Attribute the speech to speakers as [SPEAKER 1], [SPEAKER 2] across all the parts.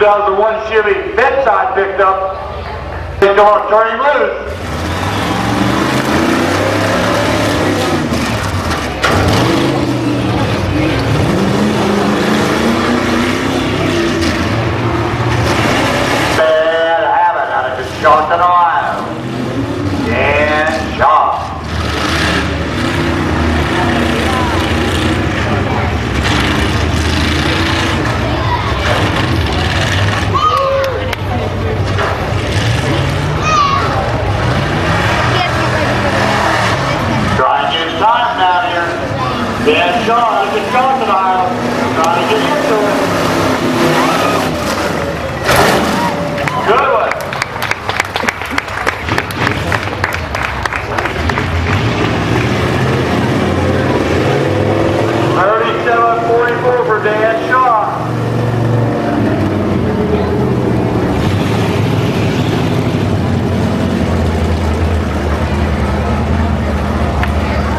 [SPEAKER 1] 2001 Chevy bedside pickup. Come on, turn him loose. Bad habit out of Charleston, Ohio. And Shaw. Time down here. Dan Shaw, look at Charleston, Ohio. Trying to get into it. Good one. 37-44 for Dan Shaw.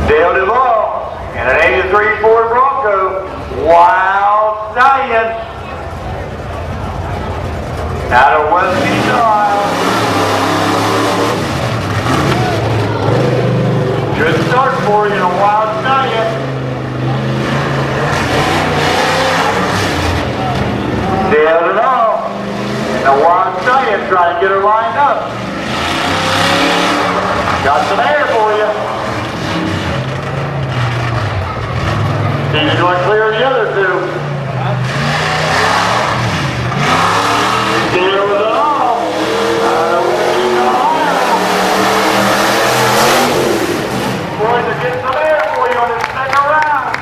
[SPEAKER 1] Dale Duvall and an 83 Ford Bronco. Wild Stallion. Out of West East Ohio. Good start for you in a Wild Stallion. Dale Duvall and a Wild Stallion trying to get her lined up. Got some air for you. Need to go and clear the other two. Deal with it all. Boys are getting some air for you on this second round.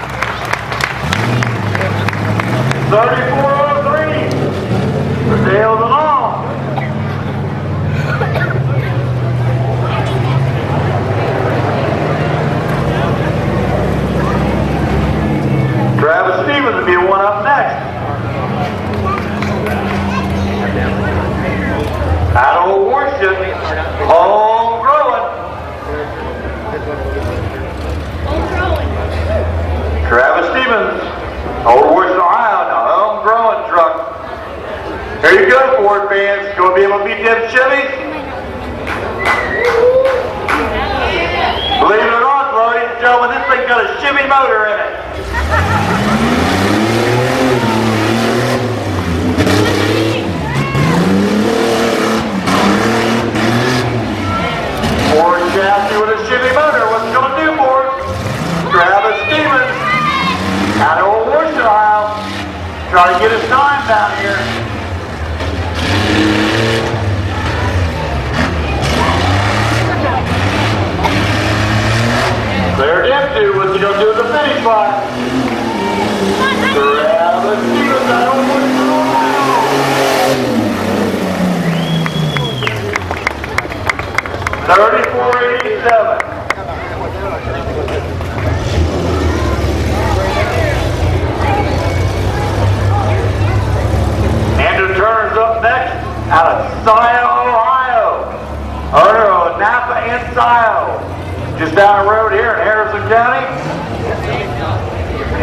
[SPEAKER 1] 34-03 for Dale DeLong. Travis Stevens will be one up next. Out of Worship, home growing. Travis Stevens, Old Worship, Ohio, the home growing truck. Here you go, Ford fans. Going to be able to beat them Chevys? Believe it or not, ladies and gentlemen, this thing's got a Chevy motor in it. Ford chassis with a Chevy motor. What's it going to do for us? Travis Stevens out of Old Worship, Ohio. Trying to get his time down here. Cleared into. What's he going to do at the finish line? Travis Stevens out of Old Worship, Ohio. 34-87. Andrew Turner's up next out of Scio, Ohio. Owner of Napa and Scio. Just down the road here in Harrison County.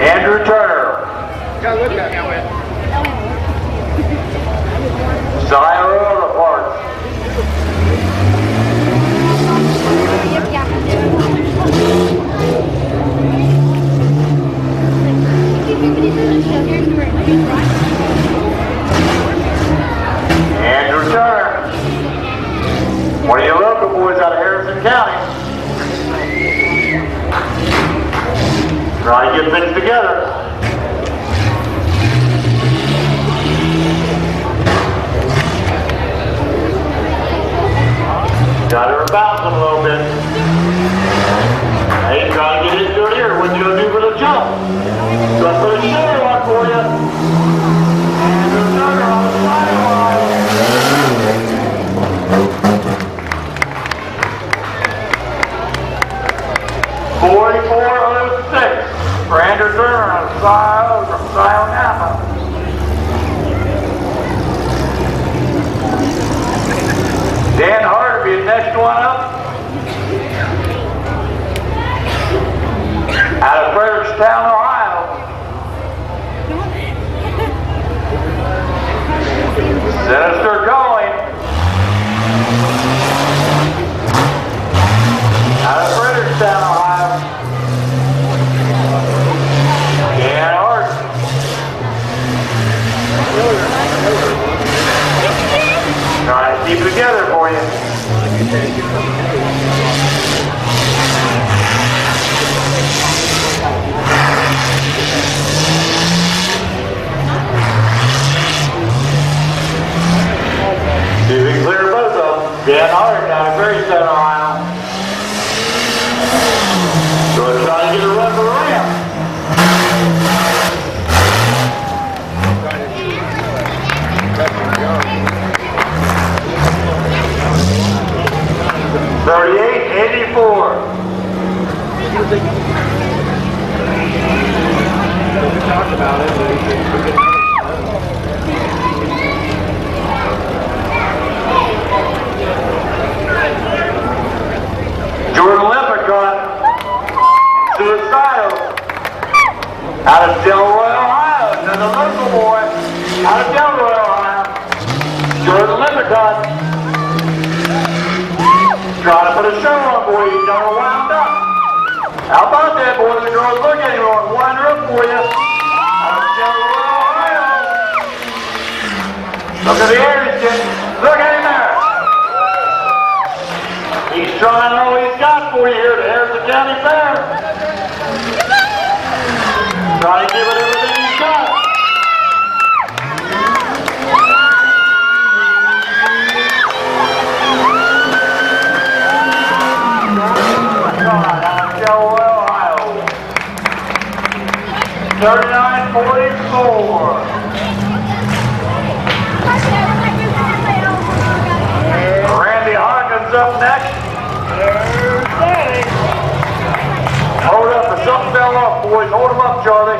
[SPEAKER 1] Andrew Turner. Scio Auto Parts. Andrew Turner, one of your local boys out of Harrison County. Trying to get things together. Got her bouncing a little bit. Hey, trying to get into it here. What's he going to do for the jump? So I put a shoulder on for you. And there's another on the sideline. 44-06 for Andrew Turner on the Sinister calling. Out of Fredericktown, Ohio. Dan Hart. Trying to keep it together for you. See if we can clear both of them. Dan Hart down in Fredericktown, Ohio. So we're trying to get a run for the ramp. $38.84.
[SPEAKER 2] We talked about it, but we could
[SPEAKER 1] Jordan Leprechaun, suicidal, out of Delroy, Ohio. Another local boy, out of Delroy, Ohio. Jordan Leprechaun, trying to put a show on for you. He's never wound up. How about that, boys and girls? Look at him, I'll wind her up for you. Out of Delroy, Ohio. Look at the air he's getting. Look at him there. He's trying all he's got for you here at Harrison County Fair. Trying to give it everything he's got. Out of Delaware, Ohio. 39.44. Randy Hawkins up next. Hold up, if something fell off, boys. Hold him up, Charlie.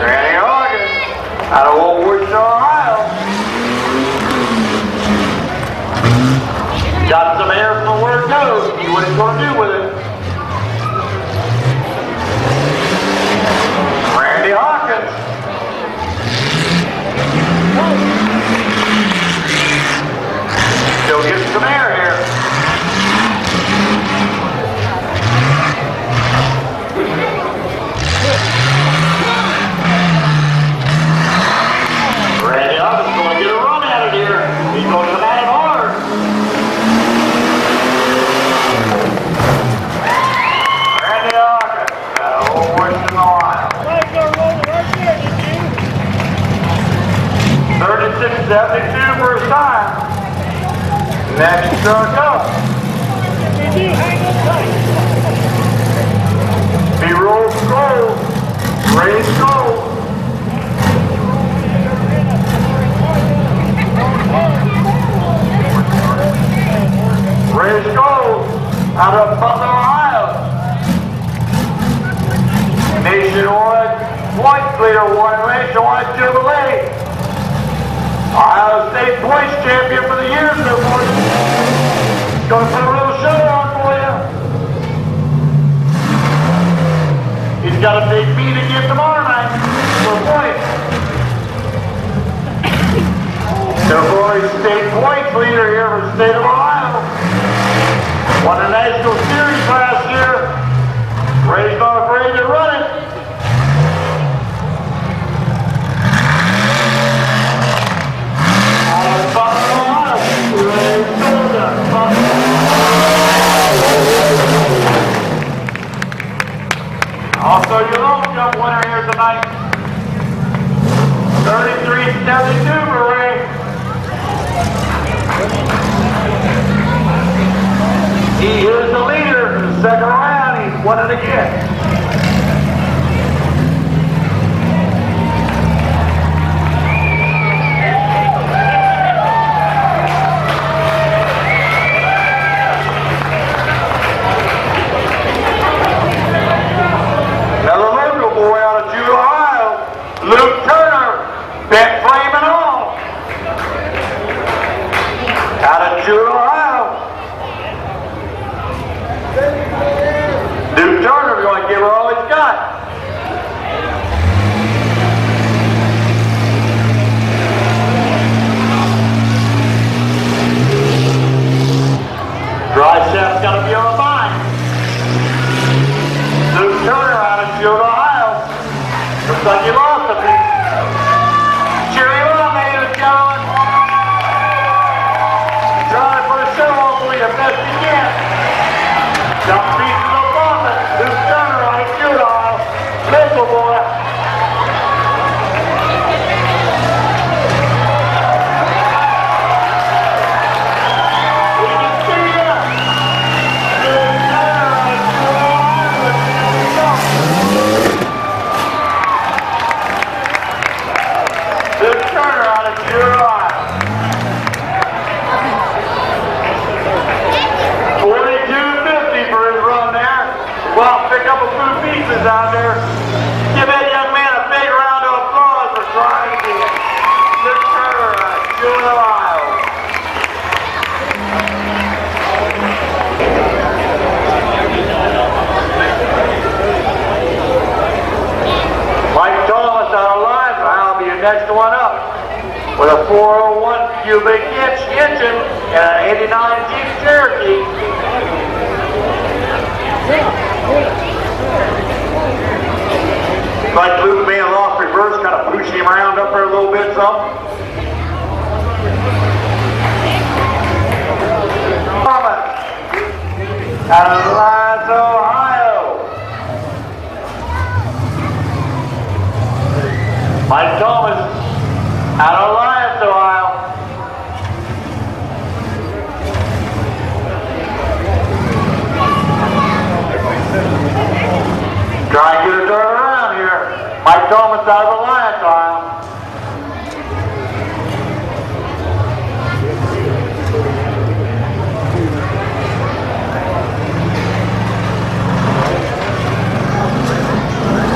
[SPEAKER 1] Randy Hawkins out of Old Wichita, Ohio. Got some air from where it goes. See what he's going to do with it. Randy Hawkins. Still getting some air here. Randy Hawkins is going to get a run out of here. He's going to come at it hard. Randy Hawkins out of Old Western, Ohio. 36.72 for his time. Next truck up. He rolls gold. Race gold. Race gold out of Butler, Ohio. Nationwide White Leader won Nationwide Jubilee. Ohio State points champion for the year so far. Gonna put a little show on for you. He's got a big meet again tomorrow night for points. So far he's state points leader here for the state of Ohio. Won the National Series last year. Ray's not afraid to run it. Also, your long jump winner here tonight, 33.72 for Ray. He is the leader in the second round. He's won it again. Jewett, Ohio. Duke Turner's going to give her all he's got. Dry shaft's got to be on the line. Duke Turner out of Jewett, Ohio. Looks like you lost a piece. Cheer him up, ladies and gentlemen. Trying to put a show on for you the best he can. Some pieces of profit. Duke Turner out of Jewett, Ohio. Little boy. Out there. Give that young man a big round of applause for trying to get Dick Turner out of Jewett, Ohio. Mike Thomas out of Lima will be your next one up with a 401 cubic inch engine and an 89 Jeep Cherokee. Like Luke being off reverse, kind of pushing him around up there a little bit, something. Out of Lyons, Ohio. Mike Thomas out of Lyons, Ohio. Try and get her turned around here. Mike Thomas out of Alliance, Ohio.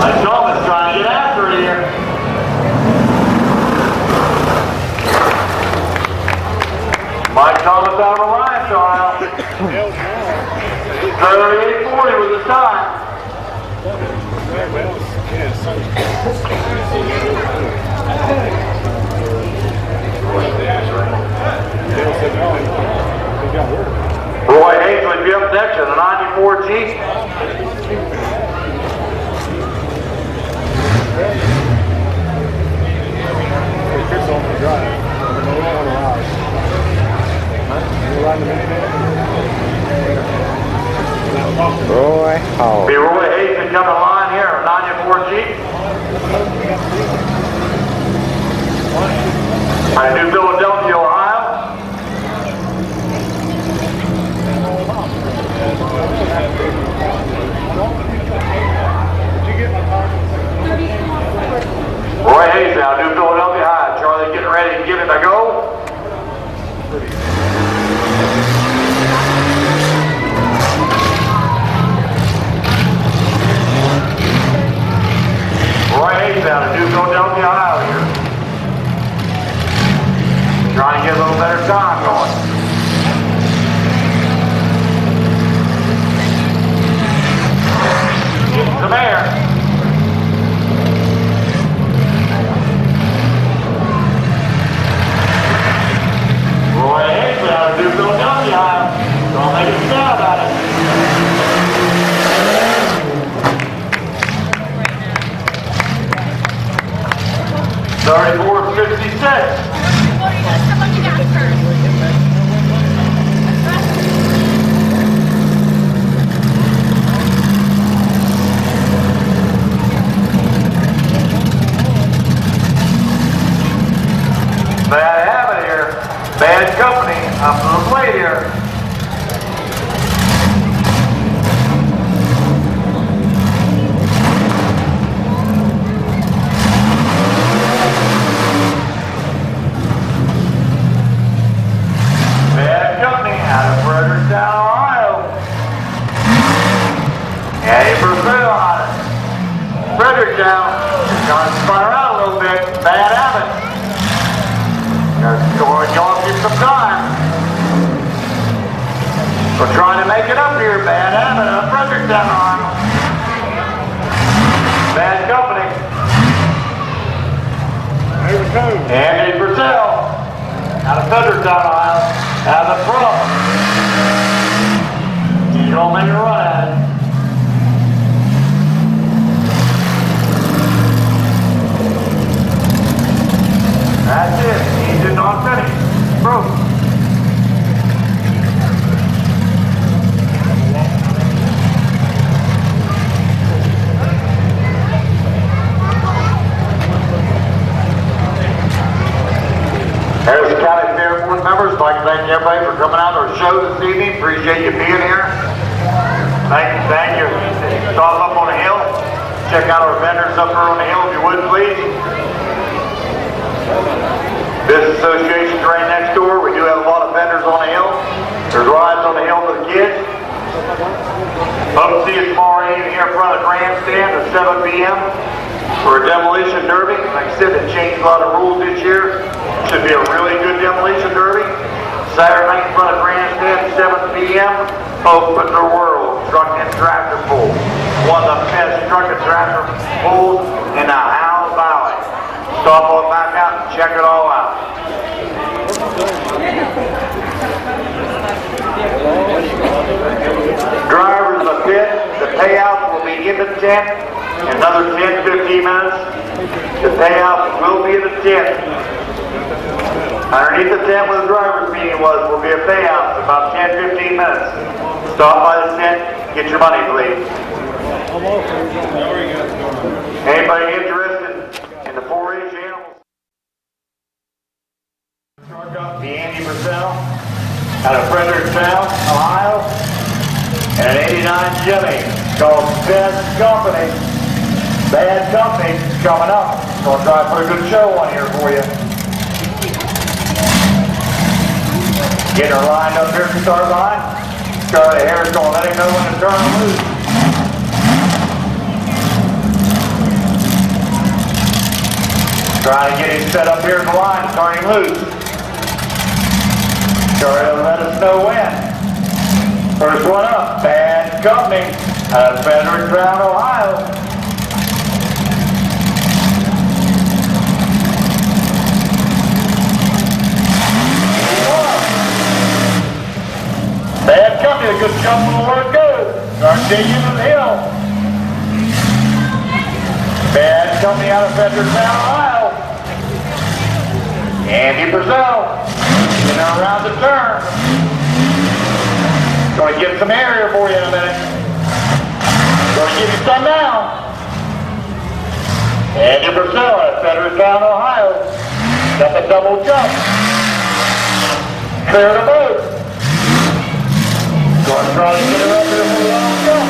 [SPEAKER 1] Mike Thomas trying to get after it here. Mike Thomas out of Alliance, Ohio. 38:40 was the time. Roy Hazley be up next in the 94 Jeep.
[SPEAKER 3] Roy Hall.
[SPEAKER 1] Be Roy Hazley coming line here in 94 Jeep. I New Philadelphia, Ohio. Roy Hayes out, New Philadelphia High. Charlie getting ready to give it a go. Roy Hayes out of New Philadelphia, Ohio here. Trying to get a little better time going. Getting some air. Roy Hayes out of New Philadelphia, Ohio. Don't make a sound about it. $34.56. Bad habit here. Bad company up to the plate here. Down, trying to spun around a little bit. Bad habit. Going to give some time. Bad Habit out of Fredericktown, Ohio. Bad Company.
[SPEAKER 2] There we go.
[SPEAKER 1] Andy Purcell out of Fredericktown, Ohio. Out of the front. He's gonna make a run at it. That's it. He did not finish. Broke. Harrison County Fair Board members, I'd like to thank everybody for coming out to our show this evening. Appreciate you being here. Thank you. Stop up on the hill. Check out our vendors up there on the hill if you would, please. Business Association's right next door. We do have a lot of vendors on the hill. There's rides on the hill for the kids. Hope to see you tomorrow evening here in front of the grandstand at 7 p.m. for a demolition derby. Like I said, they changed a lot of rules this year. Should be a really good demolition derby. Saturday night in front of grandstand at 7 p.m. Open the world truck and tractor pull. One of the best truck and tractor pulls in the Ohio Valley. Stop on back out and check it all out. Drivers of the pit, the payout will be in the tent in another 10-15 minutes. The payout will be in the tent. Underneath the tent where the driver's meeting was will be a payout in about 10-15 minutes. Stop by the tent, get your money, please. Anybody interested in the 4-H animals? The Andy Purcell out of Fredericktown, Ohio, and an 89 Chevy called Bad Company. Bad Company coming up. Gonna try to put a good show on here for you. Getting her lined up here at the start line. Charlie Harris gonna let him know when to turn loose. Trying to get him set up here in the line to turn him loose. Charlie will let us know when. First one up, Bad Company out of Fredericktown, Ohio. Bad Company, a good jump from where it goes. Start digging to the hill. Bad Company out of Fredericktown, Ohio. Andy Purcell. Getting around the turn. Going to get some air here for you in a minute. Going to give you some now. Andy Purcell out of Fredericktown, Ohio. Got the double jump. Clear the boat. Going to try to get her up here for the long jump.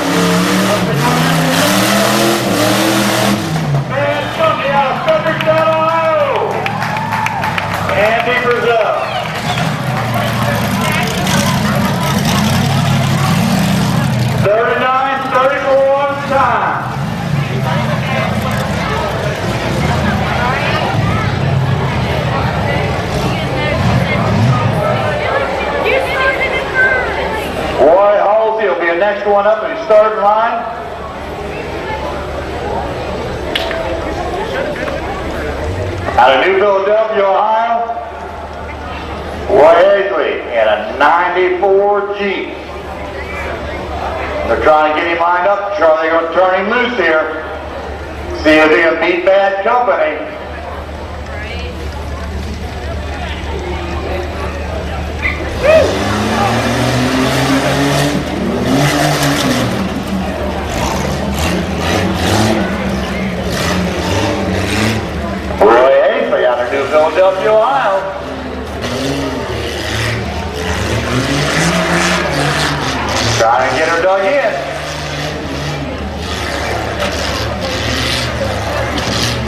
[SPEAKER 1] Bad Company out of Fredericktown, Ohio. Andy Purcell. 39-34 on time. Roy Halsey will be the next one up in the starting line. Out of New Philadelphia, Ohio, Roy Hasley in a 94 Jeep. They're trying to get him lined up. They're going to turn him loose here. See if they can beat Bad Company. Roy Hasley out of New Philadelphia, Ohio. Trying to get her dug in.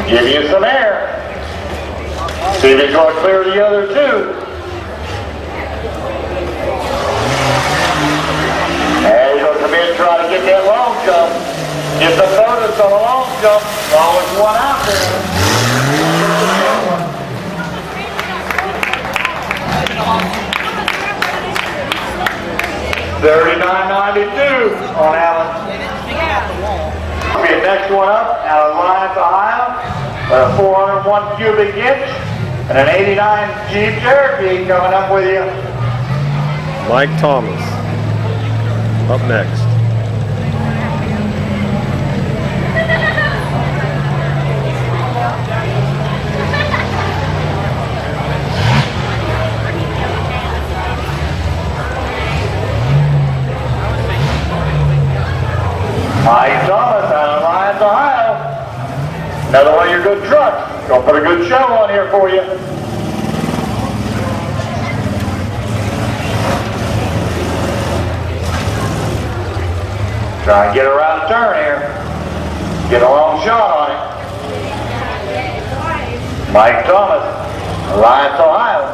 [SPEAKER 1] Give you some air. See if he's going to clear the other two. And he's going to come in and try to get that long jump. Get the bonus on the long jump. Always one out there. 39.92 on Allen. Okay, next one up, out of Lawrence, Ohio, a 401 cubic inch and an 89 Jeep Cherokee coming up with you.
[SPEAKER 3] Mike Thomas. Up next.
[SPEAKER 1] Mike Thomas out of Lawrence, Ohio. Another one of your good trucks. Gonna put a good show on here for you. Try and get around the turn here. Get a long shot on it. Mike Thomas, Alliance, Ohio.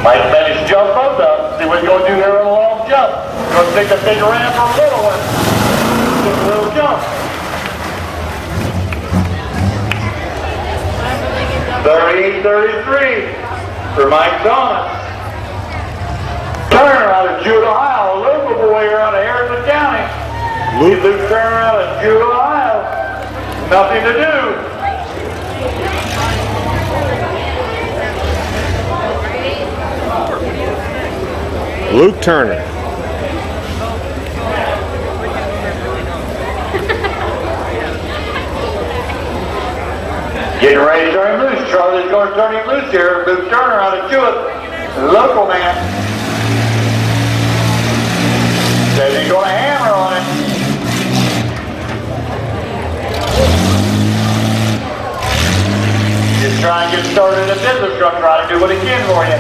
[SPEAKER 1] Mike bet his jump both up. See what he's going to do here on a long jump. He's going to take the big ramp for a little one. Just a little jump. 38-33 for Mike Thomas. Turner out of Jewett, Ohio. A local boy here out of Harrison County. Luke Turner out of Jewett, Ohio. Nothing to do.
[SPEAKER 3] Luke Turner.
[SPEAKER 1] Getting ready to turn him loose. Charlie's going to turn him loose here. Luke Turner out of Jewett, local man. Says he's going to hammer on it. Just try and get started in the business truck. Try to do what he can for you.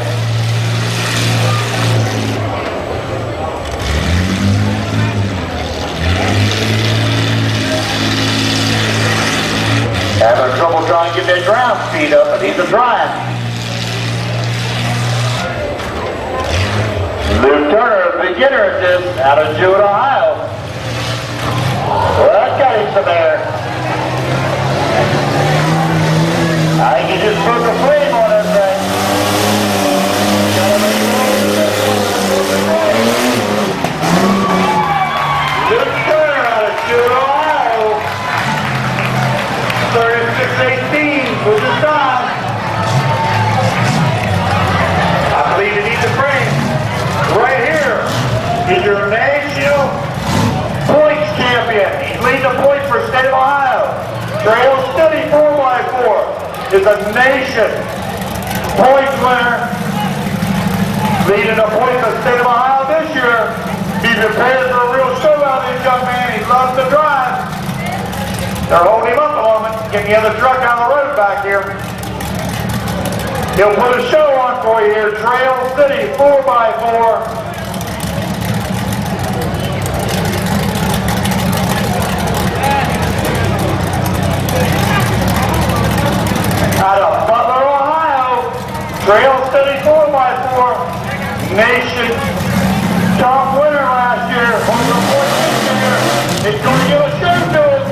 [SPEAKER 1] Having trouble trying to get that ground speed up, but he's a trying. Luke Turner, beginner at this, out of Jewett, Ohio. Well, that got him some air. I think he just broke a flame on that thing. Luke Turner out of Jewett, Ohio. 36-18 was his time. I believe you need the frame. Right here is your national points champion. He's leading the points for state of Ohio. Trail Steady 4x4 is a nation points winner. Leading the points for the state of Ohio this year. He's prepared for a real show out this young man. He loves to drive. They're holding him up a moment, getting the other truck out of the road back here. He'll put a show on for you here. Trail City 4x4. Out of Butler, Ohio. Trail City 4x4. Nation top winner last year. He's going to give a show to it.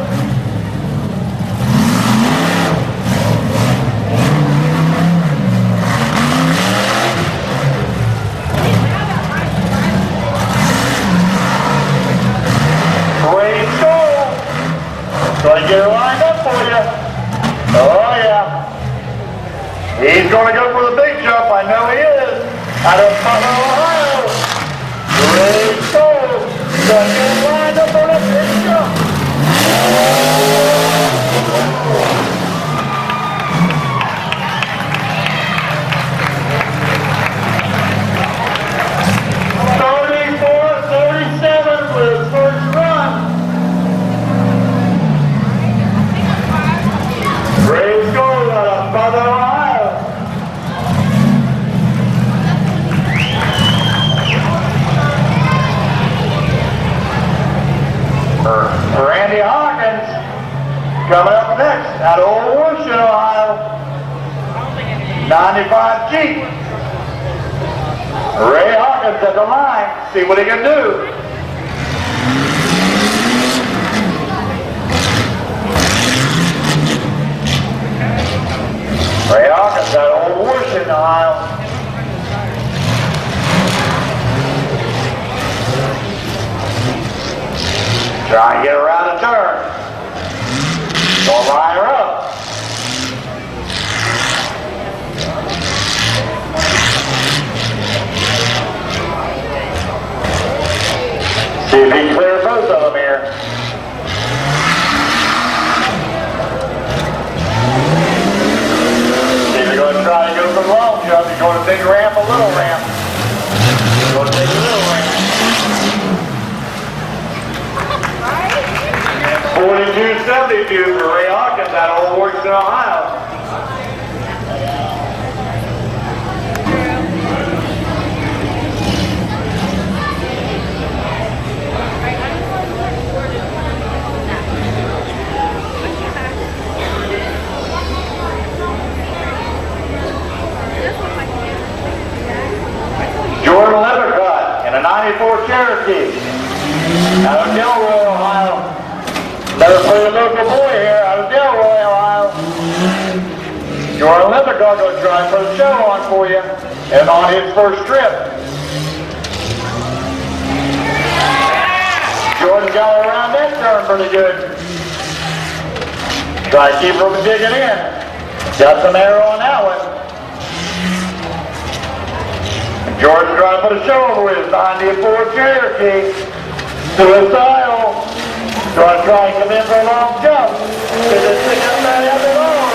[SPEAKER 1] So I get it lined up for you. Oh yeah. He's going to go for the big jump. I know he is. Out of Butler, Ohio. Great goal. So I get it lined up for the big jump. 34-37 for his first run. Great goal out of Butler, Ohio. Randy Hawkins coming up next out of Old Washington, Ohio. 95 Jeep. Ray Hawkins at the line. See what he can do. 42 for Ray Hawkins out of Old Washington, Ohio. Jordan Leathercut in a 94 Cherokee out of Delroy, Ohio. Another pretty local boy here out of Delroy, Ohio. Jordan Leathercut going to try and put a show on for you and on his first trip. Jordan got around that turn pretty good. Try to keep from digging in. Got some air on that one. Jordan trying to put a show over with his 94 Cherokee. Suicidal. Trying to come in for a long jump. Get this thing up there the other long.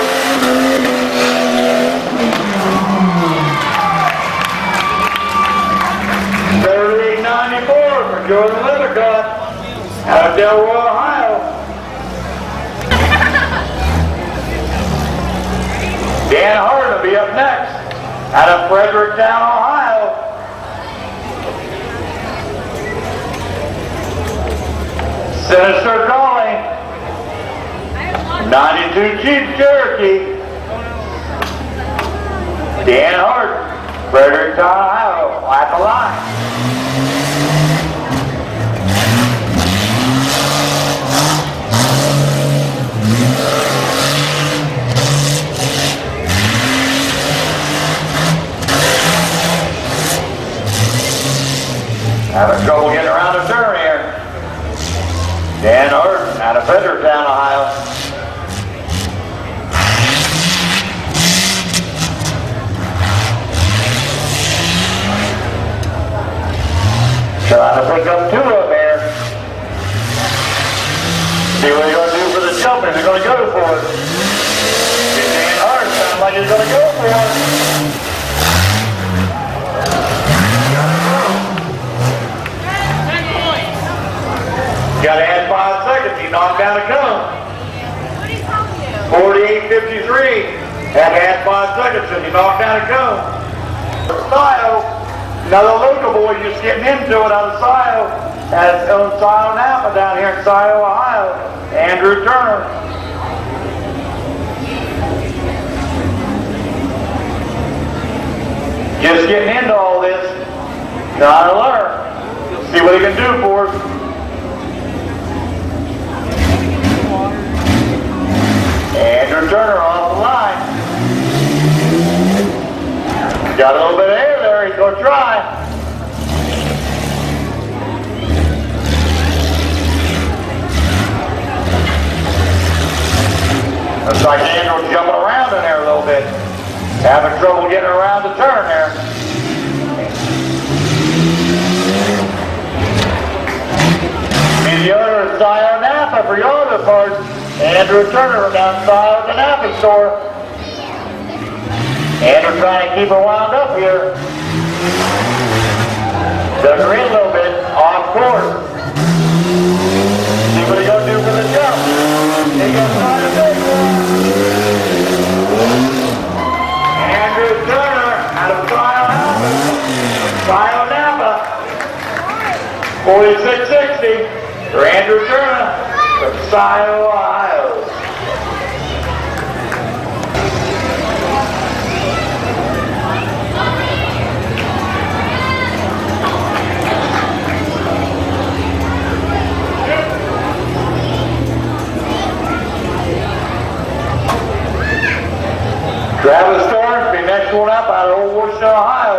[SPEAKER 1] $38.94 for Jordan Leathercut out of Delroy, Ohio. Dan Hart will be up next out of Fredericktown, Ohio. Sinister Calling, 92 Jeep Cherokee. Dan Hart, Fredericktown, Ohio, at the line. Having trouble getting around the turn here. Dan Hart out of Fredericktown, Ohio. Trying to pick up two up here. See what he's going to do for the jump. Is he going to go for it? Dan Hart sounds like he's going to go for it. Got to add 5 seconds. He knocked down a cone. 48.53. Had to add 5 seconds and he knocked down a cone. Scio, another local boy just getting into it out of Scio. Has owned Scio Napa down here in Scio, Ohio. Andrew Turner. Just getting into all this. Trying to learn. See what he can do for us. Andrew Turner off the line. Got a little bit of air there, he's going to try. Looks like Andrew's jumping around in there a little bit. Having trouble getting around the turn there. Be the owner of Scio Napa for your auto parts. Andrew Turner down south at the Napa store. Andrew trying to keep her wound up here. Dug her in a little bit, off course. See what he's going to do for the jump. He's going to try to take one. Andrew Turner out of Scio Napa. Scio Napa. 46.60 for Andrew Turner. From Scio, Ohio. Travis Storms be next one up out of Old Washington, Ohio.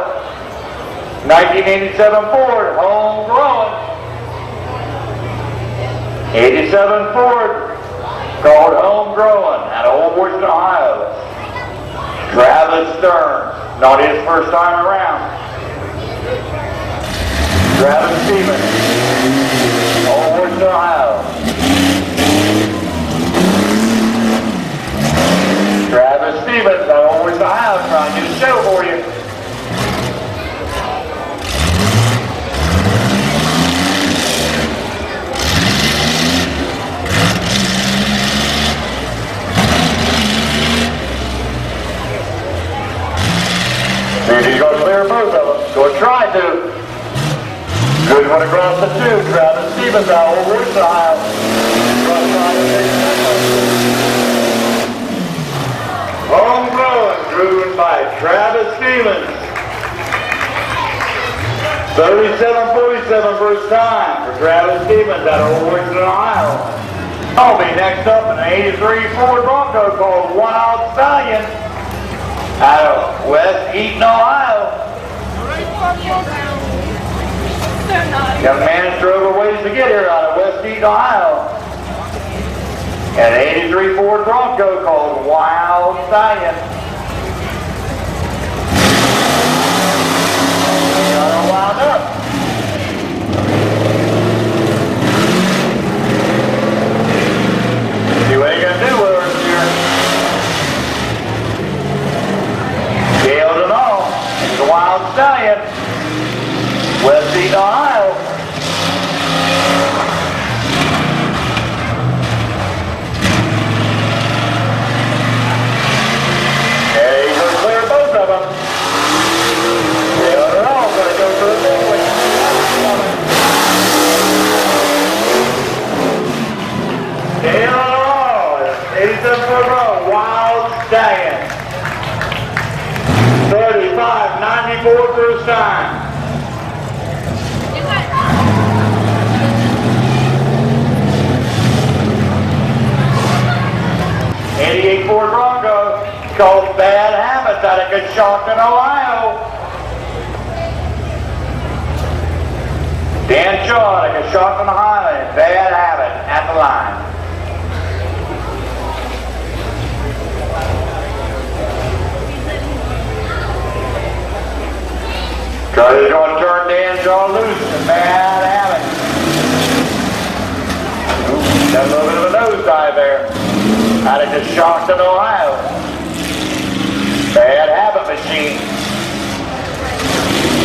[SPEAKER 1] 1987 Ford, homegrown. 87 Ford, called Homegrown out of Old Washington, Ohio. Travis Stearns, not his first time around. Travis Stevens, Old Washington, Ohio. Travis Stevens out of Old Washington, Ohio, trying to do a show for you. clear both of them. Go try to. Good one across the two. Travis Stevens out of Woods, Ohio. Homegrown, driven by Travis Stevens. 37:47 first time for Travis Stevens out of Woods, Ohio. I'll be next up in an 83 Ford Bronco called Wild Stallion out of West Eaton, Ohio. Young man drove a ways to get here out of West Eaton, Ohio. And an 83 Ford Bronco called Wild Stallion. Got her wound up. See what you're gonna do with her here. Scaled and all. It's a Wild Stallion. West Eaton, Ohio. Okay, he's gonna clear both of them. Scaled and all. Gonna go for the big one. Scaled and all. 87-foot row. Wild Stallion. 35.94 first time. 88 Ford Bronco called Bad Habits out of Conshohocken, Ohio. Dan Shaw out of Conshohocken, Ohio, and Bad Habit at the line. Charlie's going to turn Dan Shaw loose and Bad Habit. Ooh, got a little bit of a nosedive there. Out of Conshohocken, Ohio. Bad Habit machine.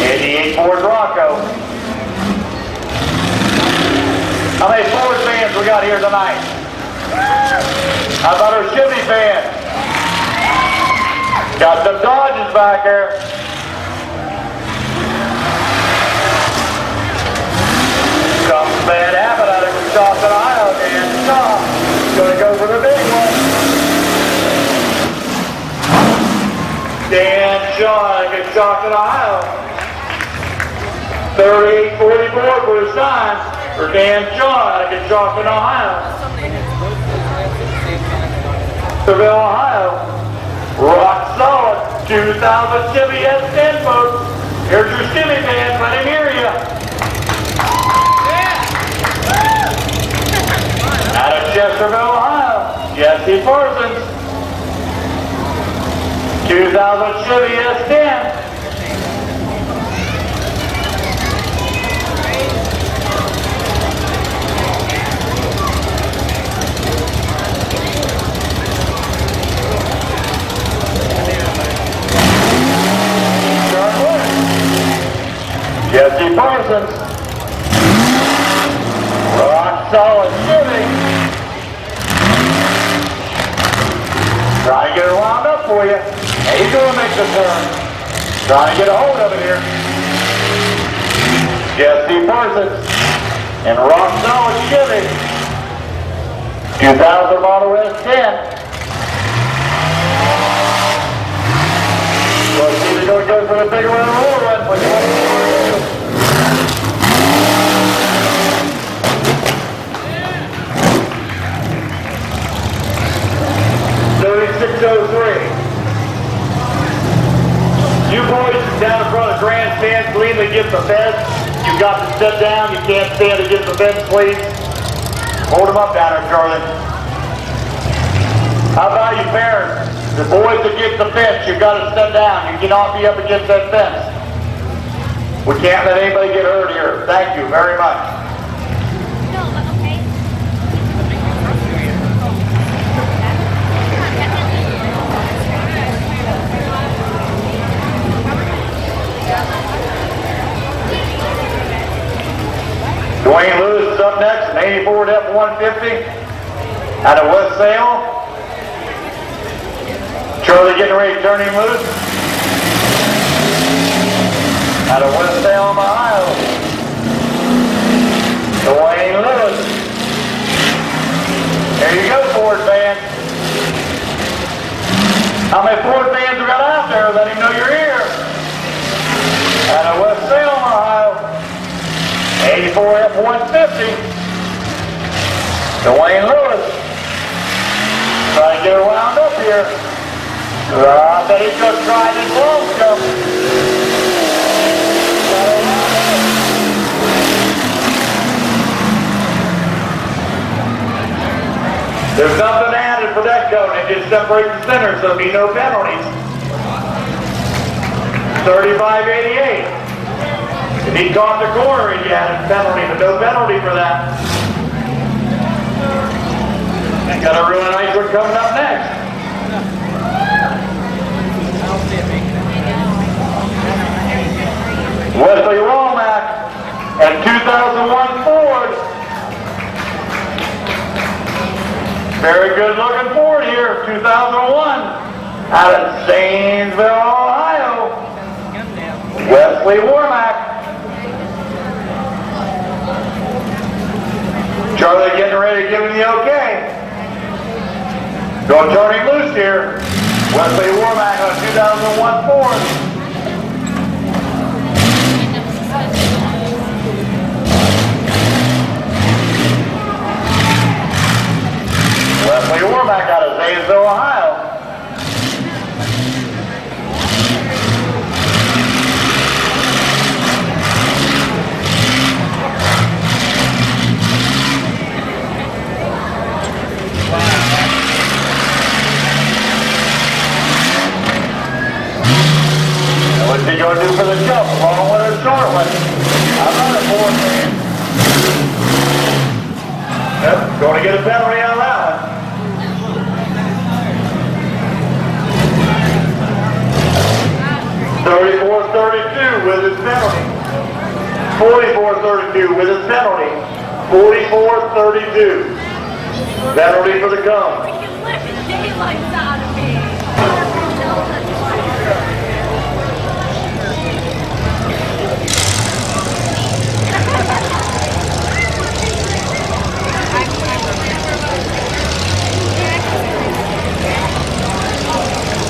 [SPEAKER 1] 88 Ford Bronco. How many Ford fans we got here tonight? How about our Chevy fans? Got some Dodges back there. Some Bad Habit out of Conshohocken, Ohio. Dan Shaw. Gonna go for the big one. Dan Shaw, Conshohocken, Ohio. 38.44 for his time for Dan Shaw out of Conshohocken, Ohio. Seville, Ohio. Rock solid. 2000 Chevy S10 folks. Here's your Chevy fans. Let him hear you. Out of Chesterville, Ohio, Jesse Parsons. 2000 Chevy S10. Jesse Parsons. Rock solid Chevy. Try to get her wound up for you. How you gonna make the turn? Trying to get a hold of it here. Jesse Parsons and Rock Solid Chevy. 2000 Model S10. Let's see if you're going to go for the bigger one or the little one. What you want to do? 3603. You boys down in front of the grandstand, lean against the fence. You've got to sit down. You can't stand against the fence, please. Hold them up down there, Charlie. How about you parents? The boys against the fence, you've got to sit down. You cannot be up against that fence. We can't let anybody get hurt here. Thank you very much. Dwayne Lewis is up next, an 84 F-150 out of West Salem. Charlie getting ready to turn him loose. out of West Salem, Ohio. Dwayne Lewis. There you go, Ford fans. How many Ford fans we got out there? Let him know you're here. Out of West Salem, Ohio. 84 F-150. Dwayne Lewis. Trying to get her wound up here. I bet he just tried his long jump. There's nothing added for that cone. It just separates the center, so there'll be no penalties. 35.88. If he caught the corner, he had a penalty, but no penalty for that. Got a really nice one coming up next. Wesley Womack and 2001 Ford. Very good looking Ford here, 2001, out of Zanesville, Ohio. Wesley Womack. Charlie getting ready to give him the okay. Going to turn him loose here. Wesley Womack on 2001 Ford. Wesley Womack out of Zanesville, Ohio. What's he going to do for the jump? Long one or short one? I'm not a Ford fan. Yep, going to get a penalty on that one. 34-32 with his penalty. 44-32 with his penalty. 44-32. Penalty for the gum.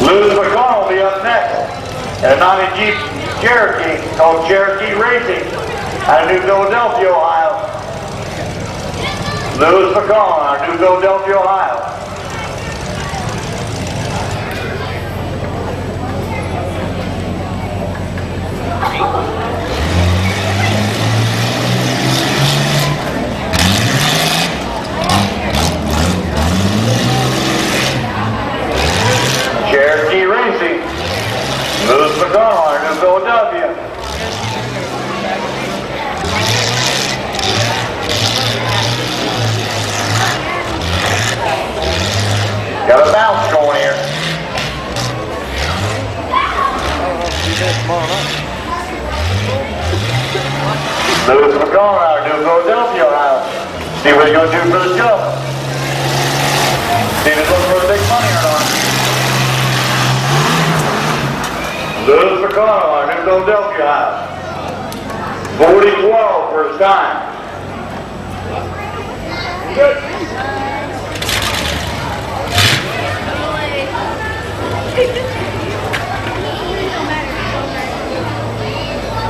[SPEAKER 1] Lewis McConnell will be up next in a 90 Jeep Cherokee called Cherokee Racing out of New Philadelphia, Ohio. Lewis McConnell out of New Philadelphia, Ohio. Cherokee Racing. Lewis McConnell in Philadelphia. Got a bounce going here. Lewis McConnell out of Philadelphia, Ohio. See what he's going to do for the jump. See if he's looking for the big money or not. Lewis McConnell out of Philadelphia, Ohio. 40-12 for his time. Good.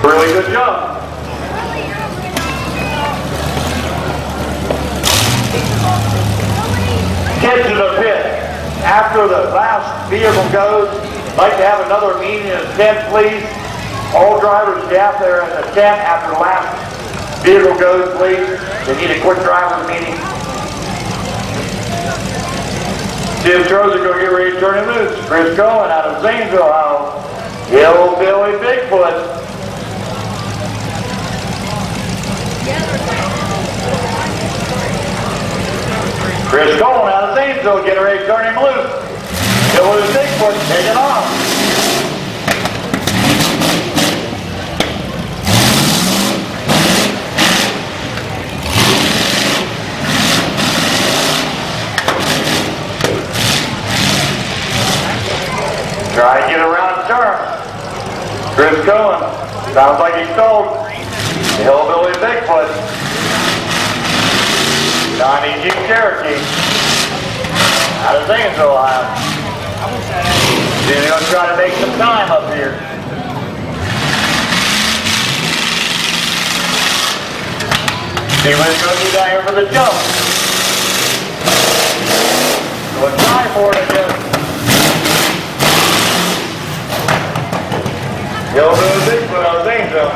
[SPEAKER 1] Really good job. Get to the pit. After the last vehicle goes, I'd like to have another meeting in the tent, please. All drivers get out there in the tent after the last vehicle goes, please. They need a quick driver's meeting. Tim Trozer going to get ready to turn him loose. Chris Cohen out of Zanesville, Ohio. Hillbilly Bigfoot. Chris Cohen out of Zanesville getting ready to turn him loose. Hillbilly Bigfoot taking off. Try to get around the turn. Chris Cohen. Sounds like he stole the Hillbilly Bigfoot. 90 Jeep Cherokee. Out of Zanesville, Ohio. He's going to try to make some time up here. See what he's going to do down here for the jump. Going to try for it again. Hillbilly Bigfoot out of Zanesville.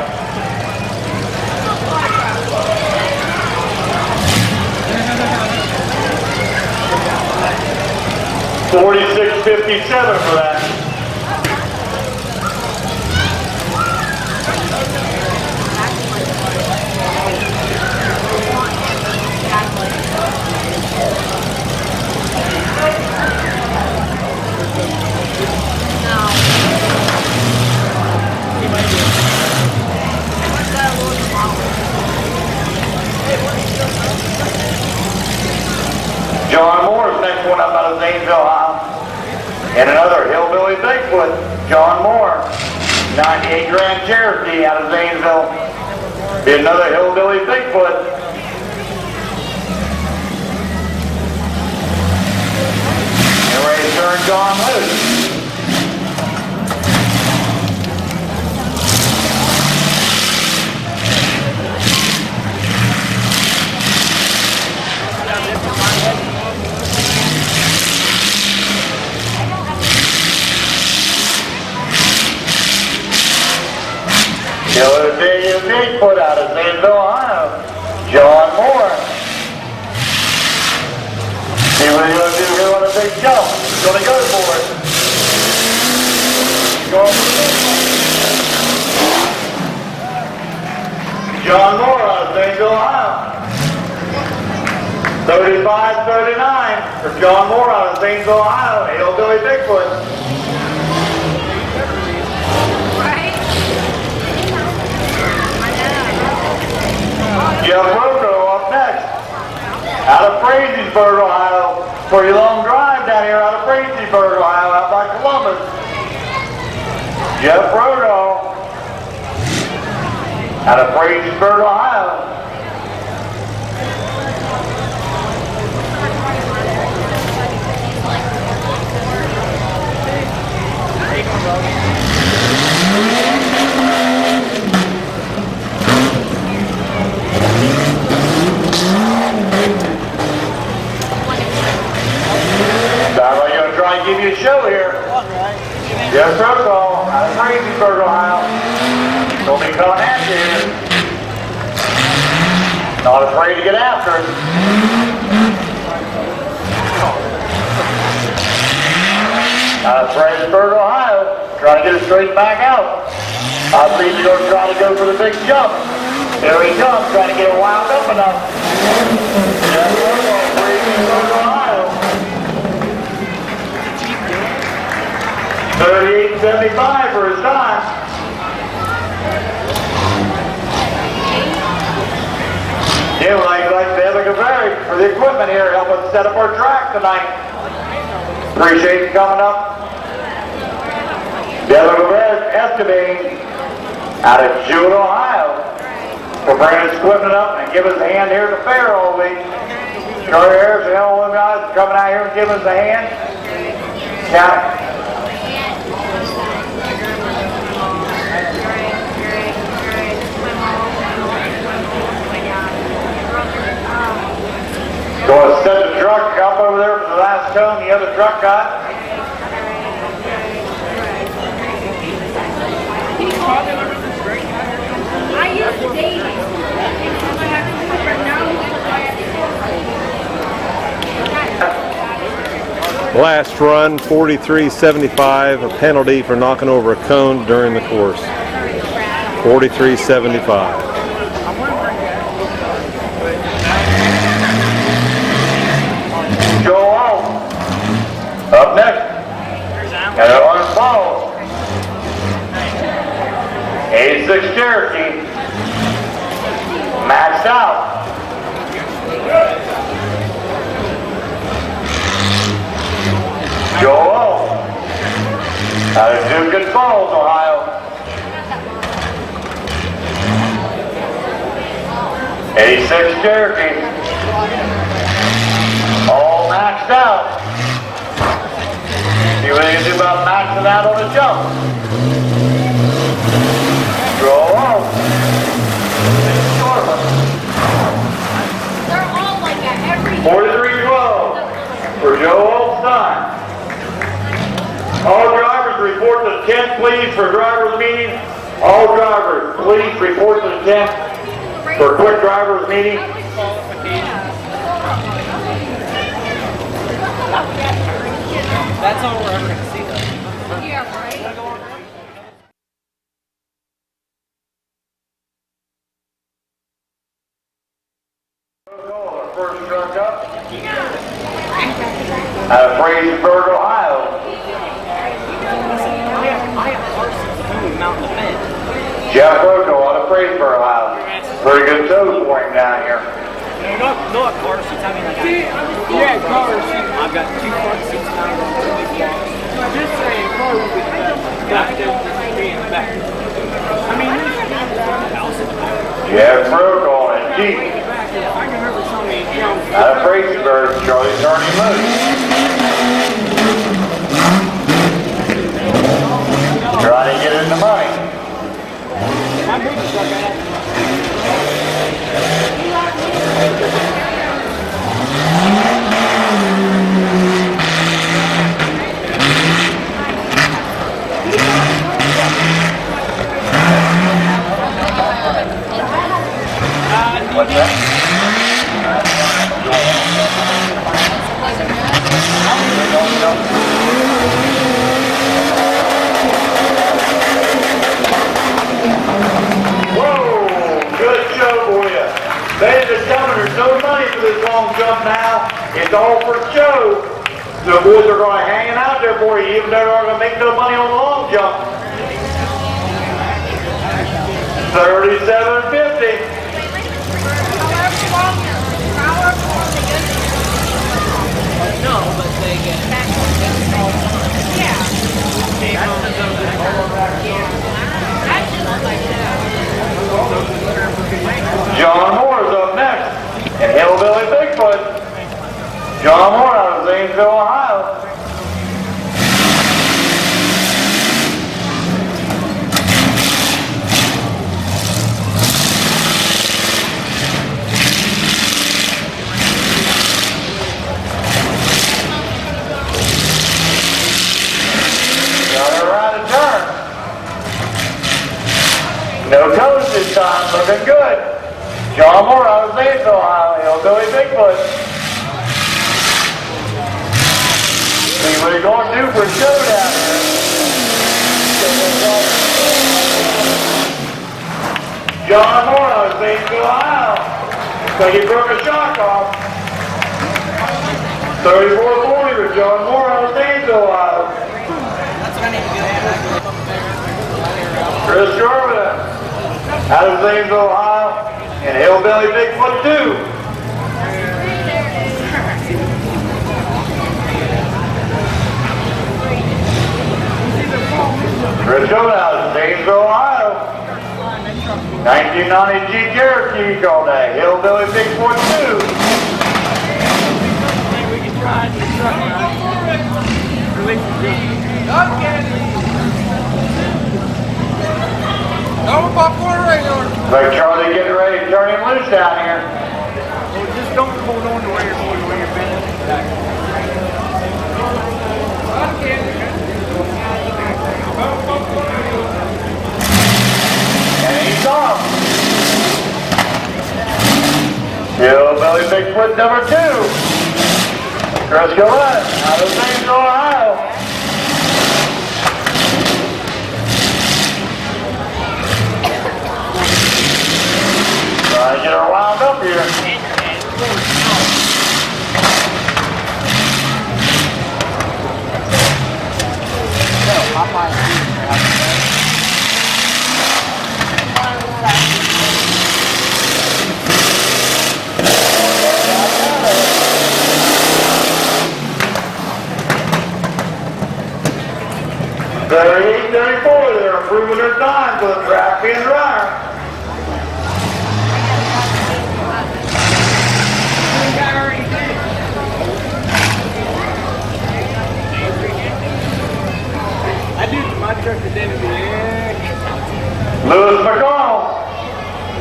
[SPEAKER 1] $46.57 for that. John Moore's next one up out of Zanesville, Ohio. And another Hillbilly Bigfoot, John Moore. 98 Grand Cherokee out of Zanesville. Be another Hillbilly Bigfoot. And ready to turn John loose. Hillbilly Bigfoot out of Zanesville, Ohio. John Moore. See what he's going to do here on a big jump. He's going to go for it. John Moore out of Zanesville, Ohio. 35-39 for John Moore out of Zanesville, Ohio. Hillbilly Bigfoot. Jeff Rocco up next, out of Frazeysburg, Ohio, for your long drive down here out of Frazeysburg, Ohio, out by Columbus. Jeff Rocco, out of Frazeysburg, Ohio. Give you a show here. Jeff Rocco out of Frazeysburg, Ohio. Don't be coming after you. Not afraid to get after it. Out of Frazeysburg, Ohio. Trying to get it straight back out. I believe he's going to try to go for the big jump. Here he comes, trying to get it wound up enough. Jeff Rocco, Frazeysburg, Ohio. 38.75 for his time. Yeah, well, I'd like to have a Gaveri for the equipment here, help us set up our track tonight. Appreciate you coming up. Devin Gaveri excavating out of Jewett, Ohio. For bringing his equipment up and give us a hand here at the fair all week. Charlie Harris and all them guys coming out here and giving us a hand. Count. Going to set the truck up over there for the last cone the other truck got.
[SPEAKER 4] I used to date
[SPEAKER 3] Last run, 43.75, a penalty for knocking over a cone during the course. 43.75.
[SPEAKER 1] Up next, and it on Paul. 86 Cherokee, maxed out. Joel, out of Duke Falls, Ohio. 86 Cherokee. All maxed out. See what they can do about maxing out on the jump. Roll off.
[SPEAKER 4] They're all like that every
[SPEAKER 1] 43-12 for Joe Olstein. All drivers report to the tent, please, for drivers meeting. All drivers, please report to the tent for a quick drivers meeting.
[SPEAKER 2] That's all we're ever going to see, though.
[SPEAKER 4] Yeah, right.
[SPEAKER 1] First truck up. Out of Fraserburg, Ohio.
[SPEAKER 2] I have Parsons doing Mountain Mid.
[SPEAKER 1] Jeff Roto out of Fraserburg, Ohio. Pretty good toes for him down here.
[SPEAKER 2] No, not Parsons. I mean, like, yeah, cars. I've got 2 front seats now. I'm just saying, car will be got them in the back. I mean, there's house in the back.
[SPEAKER 1] Jeff Roto and Jeep.
[SPEAKER 2] I can remember somebody, you know,
[SPEAKER 1] Out of Fraserburg, Charlie Turning Loose. Trying to get in the money.
[SPEAKER 2] my big truck I had.
[SPEAKER 1] What's that? Whoa, good show for you. Ladies and gentlemen, there's no money for this long jump now. It's all for show. The boys are going to hang it out there for you, even though they're not going to make no money on the long jump. 37.50.
[SPEAKER 2] No, but they get
[SPEAKER 1] John Moore is up next, and Hillbilly Bigfoot. John Moore out of Zanesville, Ohio. Got her around the turn. No toes this time, looking good. John Moore out of Zanesville, Ohio, Hillbilly Bigfoot. See what he's going to do for a show down here. John Moore out of Zanesville, Ohio. Looks like he broke a shock off. 34-40 for John Moore out of Zanesville, Ohio. Chris Jordan out of Zanesville, Ohio, and Hillbilly Bigfoot 2. Chris Jordan out of Zanesville, Ohio. 1990 Jeep Cherokee called that Hillbilly Bigfoot 2.
[SPEAKER 2] we can try the truck release the
[SPEAKER 1] Like Charlie getting ready to turn him loose down here.
[SPEAKER 2] Well, just don't hold on to where you're bending.
[SPEAKER 1] And he's off. Hillbilly Bigfoot number 2. Chris Gillette out of Zanesville, Ohio. Trying to get her wound up here. They're 34, they're improving their time for the track being drier. Lewis McConnell.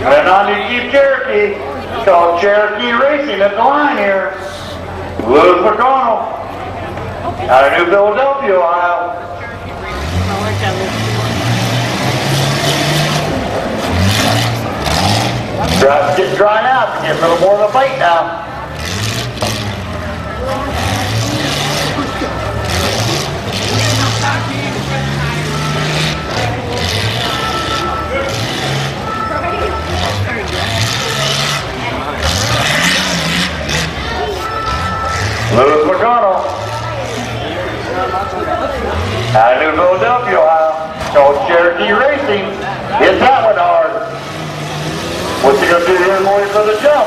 [SPEAKER 1] And on to Jeep Cherokee. It's called Cherokee Racing at the line here. Lewis McConnell. Out of New Philadelphia, Ohio. Getting dried out. Getting a little more of a bite now. Lewis McConnell. Out of New Philadelphia, Ohio. Called Cherokee Racing. Hit that one hard. What's he gonna do here, boys, for the jump?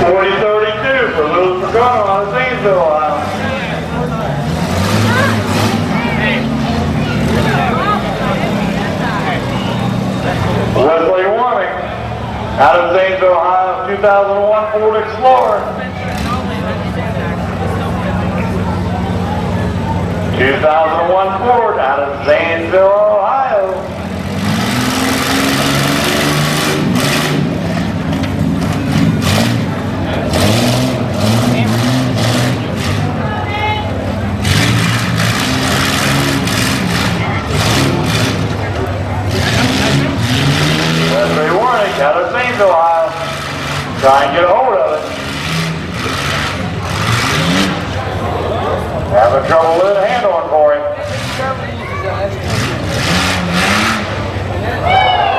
[SPEAKER 1] 40-32 for Lewis McConnell out of Zanesville, Ohio. Wesley Warmick out of Zanesville, Ohio, 2001 Ford Explorer. 2001 Ford out of Zanesville, Ohio. Wesley Warnick out of Zanesville, Ohio. Try and get a hold of it. Having trouble with a handle on for him.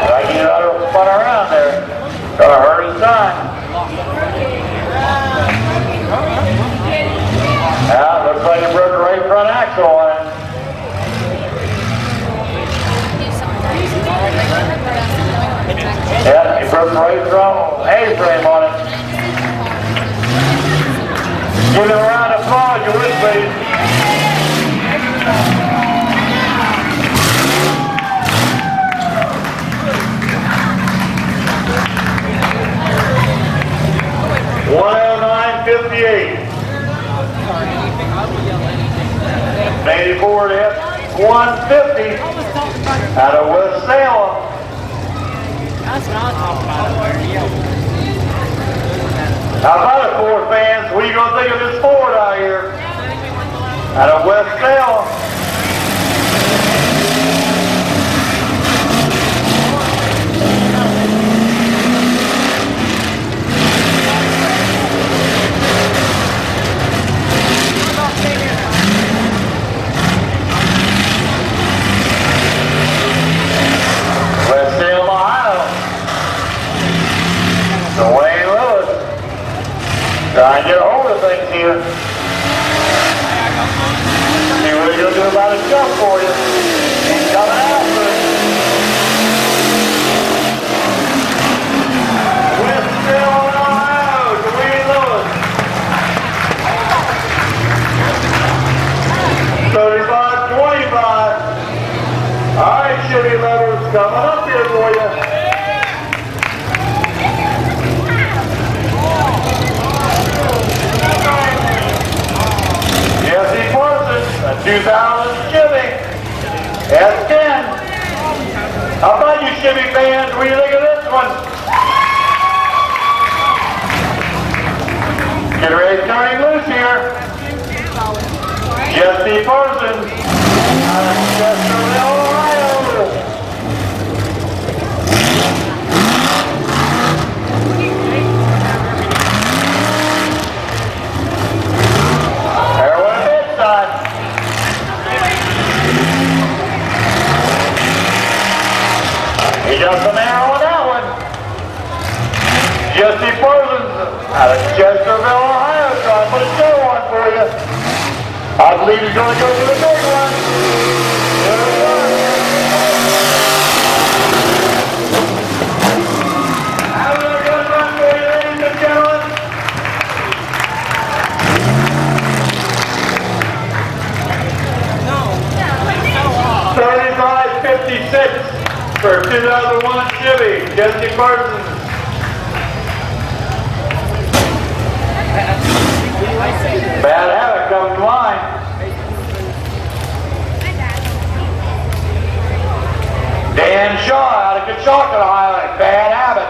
[SPEAKER 1] Try to get it out of spun around there. Gonna hurt his time. Yeah, looks like he broke the right front axle on it. Yeah, he broke the right front A-frame on it. Give him a round of applause, you would, please. $109.58. 84 F-150 out of West Salem.
[SPEAKER 2] That's what I'm talking about.
[SPEAKER 1] How about it, Ford fans? What are you going to think of this Ford out here? Out of West Salem. West Salem, Ohio. Dwayne Lewis. Trying to get a hold of things here. See what he's going to do about his jump for you. He's coming after it. West Salem, Ohio. Dwayne Lewis. 35-25. All right, Chevy Letters coming up here for you. Jesse Parsons, a 2000 Chevy S10. How about you, Chevy fans? What do you think of this one? Get ready to turn loose here. Jesse Parsons, out of Chesterville, Ohio. He got some air on that one. Jesse Parsons out of Chesterville, Ohio, trying to put a show on for you. I believe he's going to go for the big one. Here we go. How's it going to run for you, ladies and gentlemen? No. 35-56. For 2001 Chevy, Jesse Parsons Bad Habit comes to line. Dan Shaw out of Conshohocken, Ohio. Bad Habit.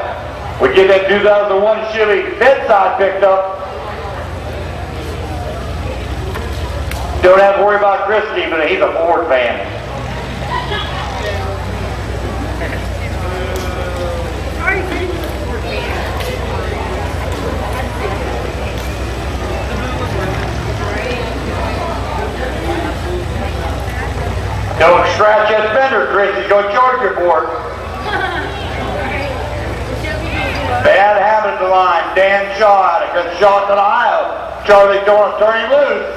[SPEAKER 1] We get that 2001 Chevy bedside picked up. Don't have to worry about Christie, but he's a Ford fan. Don't scratch that fender, Chris. He's going to charge you for it. Bad Habit at the line. Dan Shaw out of Conshohocken, Ohio. Charlie Dorn turning loose.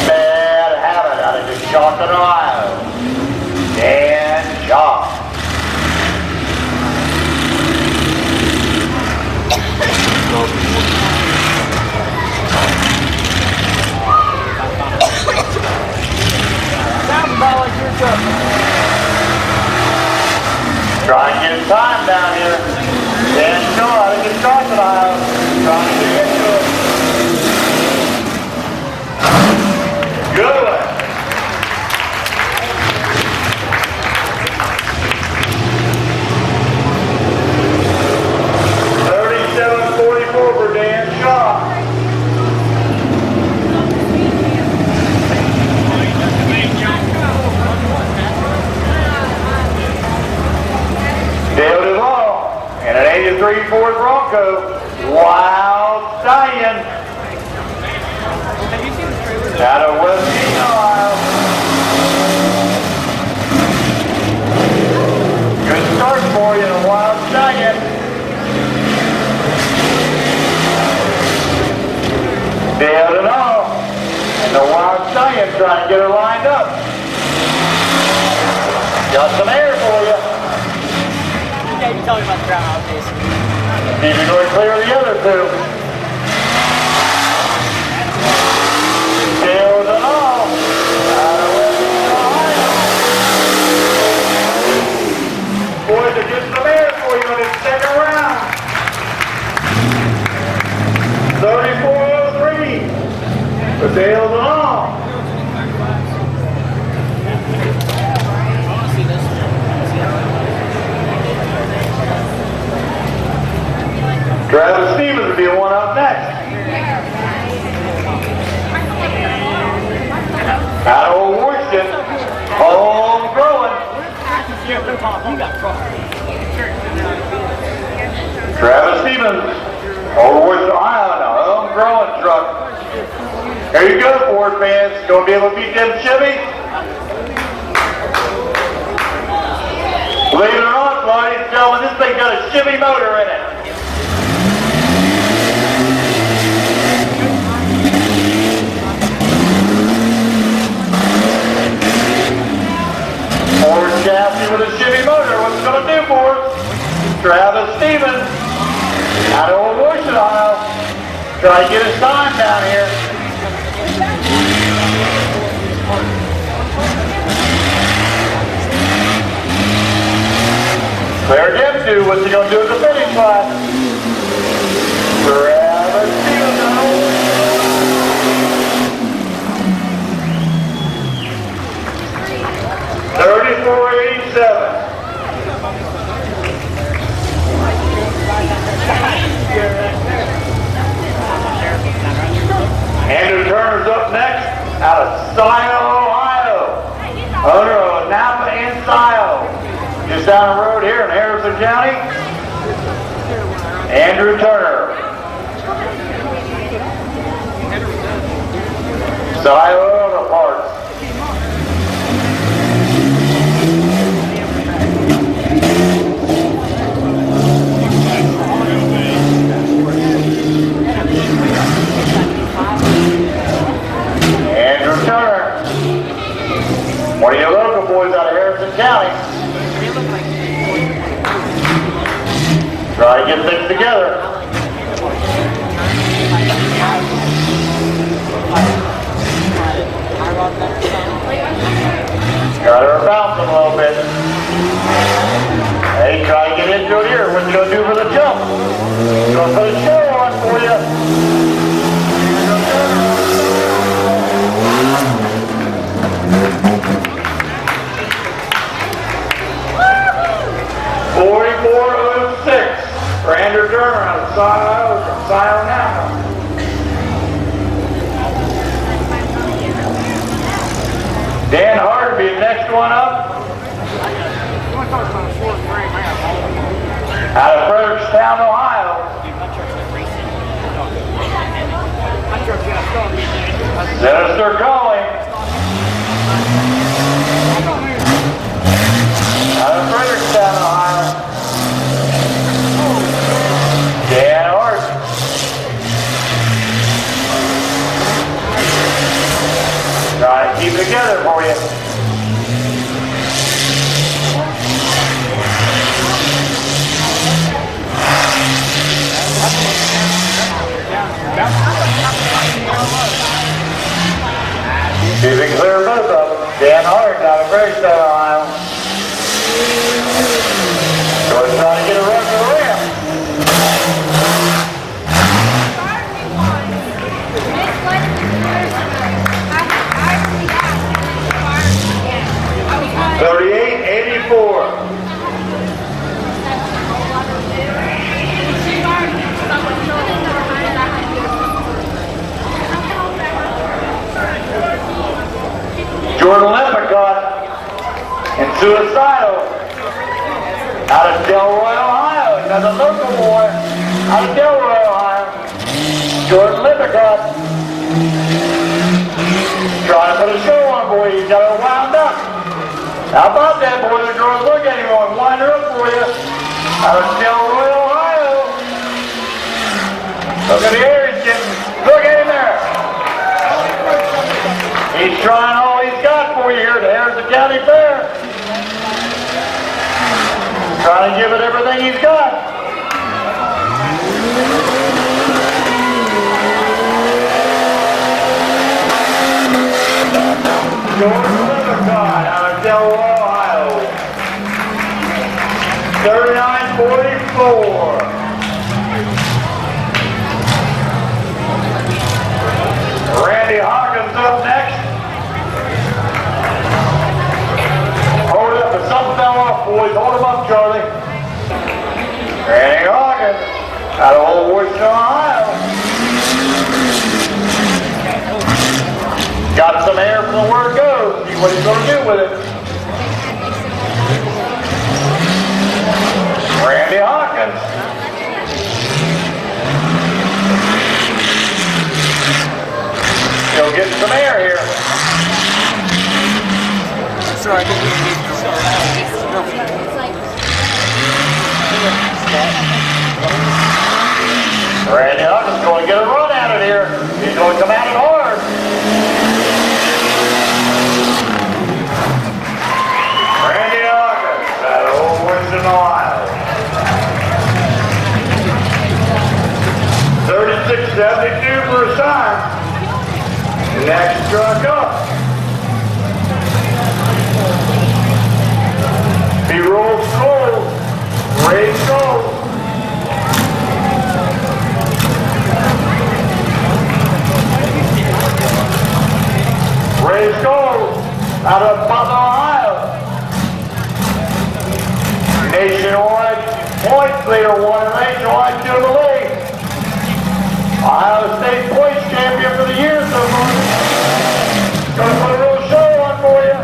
[SPEAKER 1] Bad Habit out of Conshohocken, Ohio. Dan Shaw. Try and get his time down here. Dan Shaw out of Conshohocken, Ohio. Trying to get into it. Good one. 37-44 for Dan Shaw. Dale Duvall and an 83 Ford Bronco. Wild Stallion. Out of West Ohio. Good start for you, the Wild Stallion. Dale Duvall and the Wild Stallion trying to get her lined up. Got some air for you.
[SPEAKER 2] Yeah, you tell me about the ground out case.
[SPEAKER 1] Need to go and clear the other two. Dale Duvall out of West Ohio. Boys are getting some air for you in this second round. 34-03 for Dale Duvall. Travis Stevens will be the one up next. Out of Washington, homegrown. Travis Stevens, over Washington, Ohio, now homegrown truck. Here you go, Ford fans. Gonna be able to beat them Chevys? Believe it or not, ladies and gentlemen, this thing got a Chevy motor in it. Ford chassis with a Chevy motor. What's it going to do for us? Travis Stevens out of Old Washington, Ohio. Try to get his time down here. Clear him to. What's he going to do at the finish line? Travis Stevens out of Old Washington. Andrew Turner's up next out of Scioto, Ohio. Owner of Napa and Scioto. Just down the road here in Harrison County. Andrew Turner. Scioto Auto Parts. Andrew Turner. One of your local boys out of Harrison County. Try to get things together. him a little bit. Hey, try to get into it here. What's he gonna do for the jump? He's gonna put a show on for you. 4406 for Andrew Turner out of Sion now. Dan Hart will be the next one up. Out of Frederickstown, Ohio. Sinister calling. Out of Frederickstown, Ohio. Dan Hart. Try to keep it together for you. See if we can clear both of them. Dan Hart out of Frederickstown, Ohio. George trying to get a run to the rim.
[SPEAKER 4] I
[SPEAKER 1] 38-84. Jordan Lippincott and Suicidal out of Delroy, Ohio. Another local boy out of Delroy, Ohio. Jordan Lippincott trying to put a show on for you. He's got her wound up. How about that, boy? The girls look at him going, wind her up for you. Out of Delroy, Ohio. Look at the air he's getting. Look at him there. He's trying all he's got for you here at the Harrison County Fair. Trying to give it everything he's got. George Lippincott out of Delroy, Ohio. 39-44. Randy Hawkins up next. Hold it up, if something fell off, boys. Hold him up, Charlie. Randy Hawkins out of Old Washington, Ohio. Got some air from the word go. See what he's going to do with it. Randy Hawkins. Still getting some air here.
[SPEAKER 2] Sorry.
[SPEAKER 1] Randy Hawkins going to get a run at it here. He's going to come at it hard. Randy Hawkins out of Old Washington, Ohio. 36-72 for a sign. Next truck up. He rolls cold. Ray Cold. Ray Cold out of Butler, Ohio. Nationwide points leader, won a nationwide jubilee. Ohio State points champion for the year so far. Gonna put a real show on for you.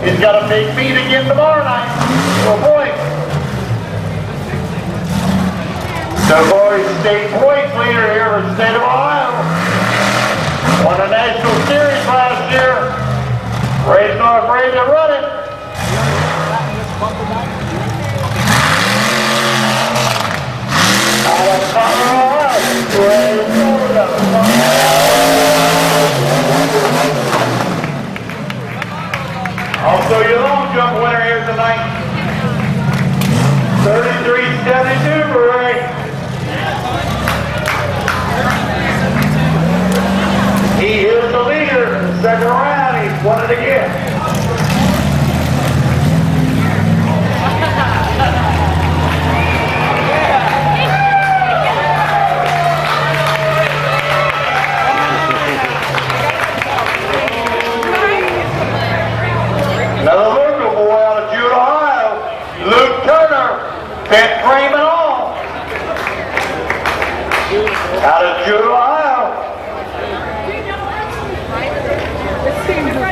[SPEAKER 1] He's got a big meet again tomorrow night. For points. So far, he's state points leader here for the state of Ohio. Won the National Series last year. Ray's not afraid to run it. Out of Butler, Ohio. Ray Florida. Also your long jump winner here tonight. 33-72 for Ray. He is the leader in the second round. He's Jewett, Ohio.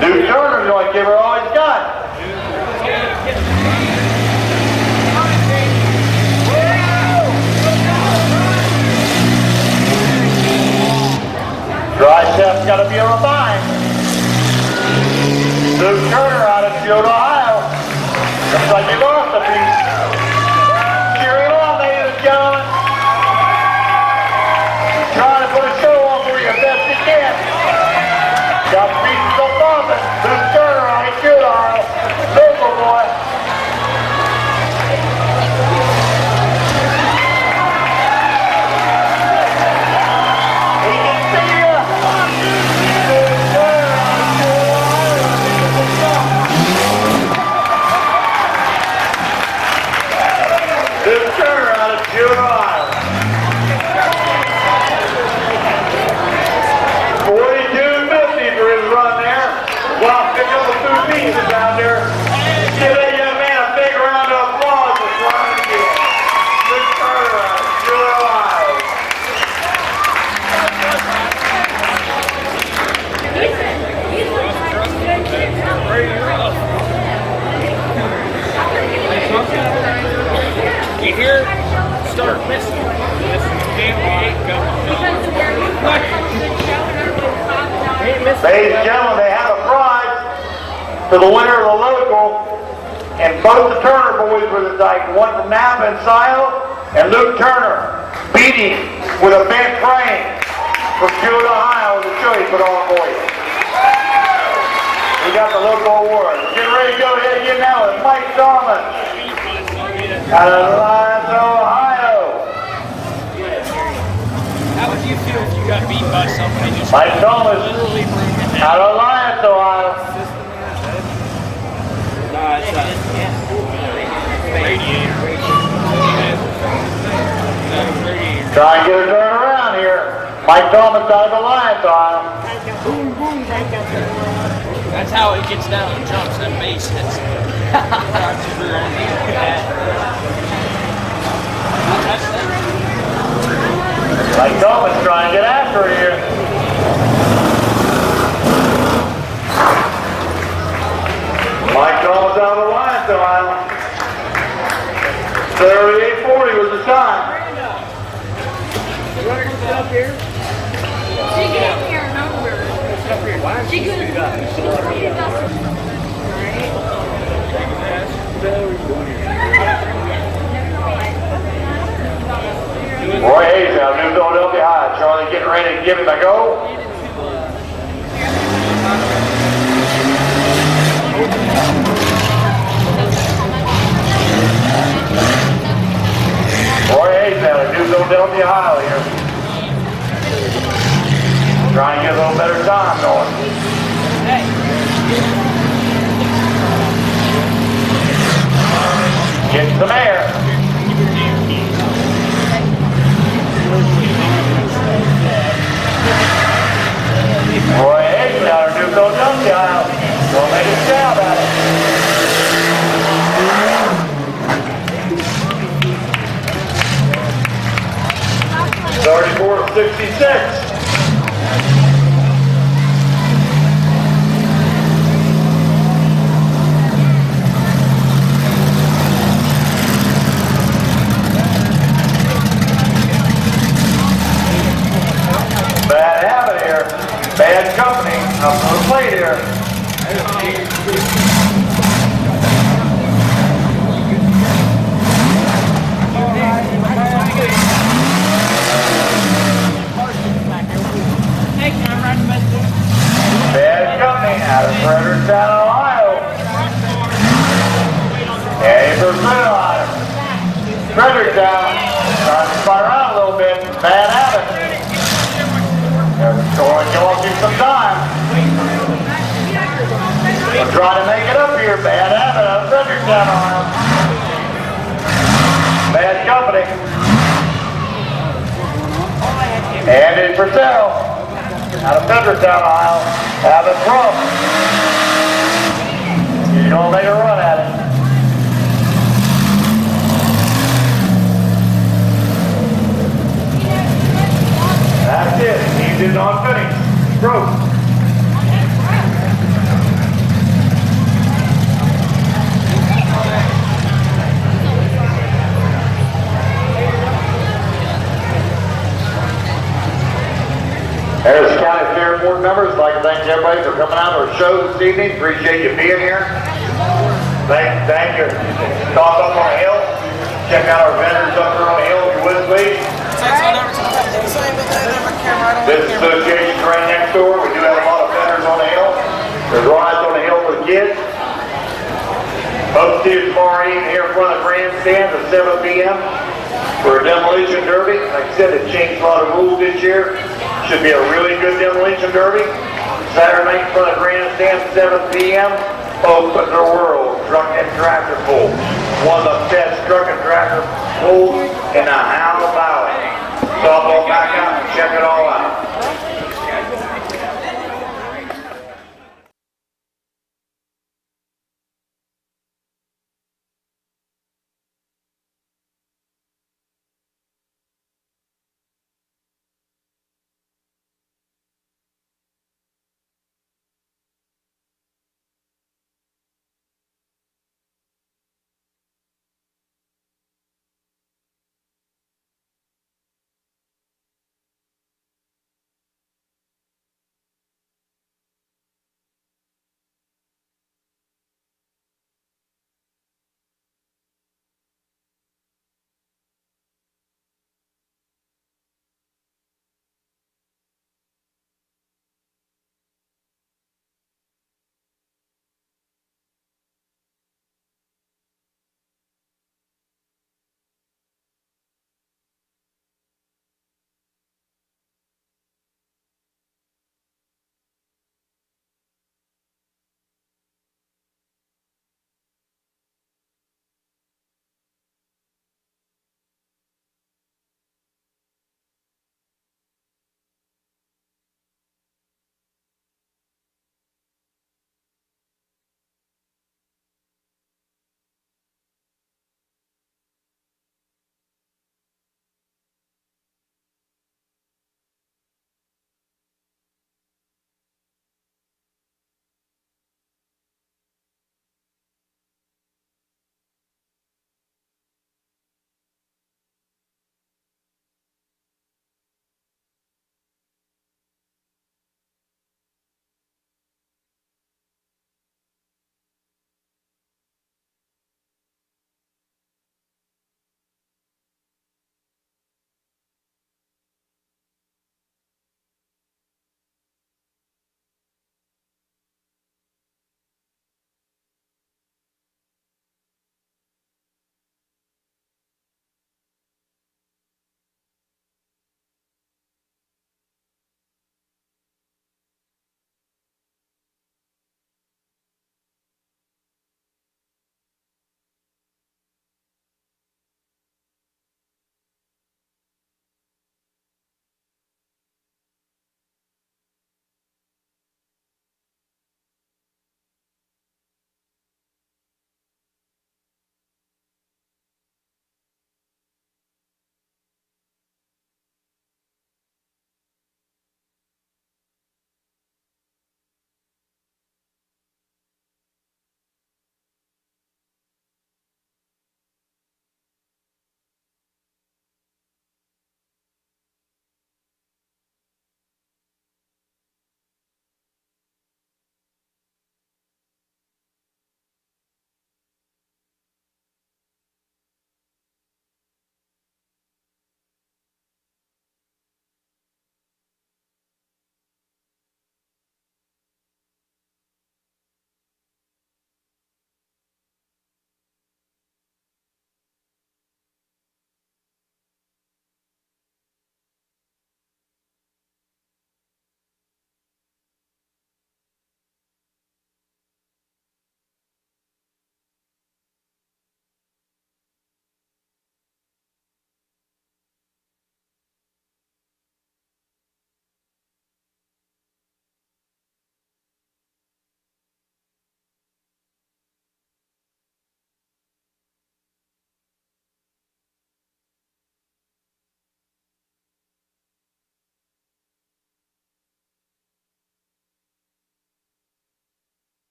[SPEAKER 1] Duke Turner's going to give her all he's got. Dry chef's got to be on the line. Duke Turner out of Jewett, Ohio. Looks like he lost a piece. Cheer it on, ladies and gentlemen. Trying to put a show on for you best he can. Got pieces of muffin. Duke Turner out of Jewett, Ohio. Local boy. Out there. Give that young man a big round of applause for trying to get Luke Turner out of Jewett, Ohio.
[SPEAKER 2] You hear? Start missing.
[SPEAKER 1] Ladies and gentlemen, they have a prize to the winner of the local, and both the Turner boys were the type. One from Napa and Sile, and Luke Turner beating with a bent frame from Jewett, Ohio, the show he put on for you. We got the local award. We're getting ready to go ahead again now with Mike Dahlman out of Alliance, Ohio.
[SPEAKER 2] How would you feel if you got beat by somebody just
[SPEAKER 1] Mike Dahlman out of Alliance, Ohio. Try and get her turned around here. Mike Thomas out of Alliance, Ohio.
[SPEAKER 2] That's how it gets down and jumps that base hits.
[SPEAKER 1] Mike Thomas trying to get after her here. Mike Thomas out of Alliance, Ohio. 38:40 was the time.
[SPEAKER 2] Up here?
[SPEAKER 4] She gave me her number. She could
[SPEAKER 1] Roy Hayes out of New Philadelphia High. Charlie getting ready to give him a go. Roy Hayes out of New Philadelphia High here. Trying to get a little better time going. Getting some air. Roy Hayes out of New Philadelphia. Don't make a stab at it. 34-66. Bad habit here. Bad company up on the plate here. Bad company out of Fredericktown, Ohio. And for Fredericktown, trying to spin around a little bit. Bad habit. They're going to give you some time. We're trying to make it up here. Bad habit out of Fredericktown, Ohio. Bad company. Andy Purcell out of Fredericktown, Ohio. Having rough. He's going to make a run at it. That's As County Fair Board members, I'd like to thank everybody for coming out to our show this evening. Appreciate you being here. Thank you. Stop up on the hill. Check out our vendors up there on the hill if you would, please. This association's right next door. We do have a lot of vendors on the hill. There's rides on the hill for the kids. Hope to see you tomorrow evening here in front of the grandstand at 7 p.m. for a demolition derby. Like I said, it changed a lot of rules this year. Should be a really good demolition derby. Saturday night in front of the grandstand at 7 p.m. Open the world truck and tractor pull. One of the best truck and tractor pulls in the Howell Valley. So I'll go back out and check it all out.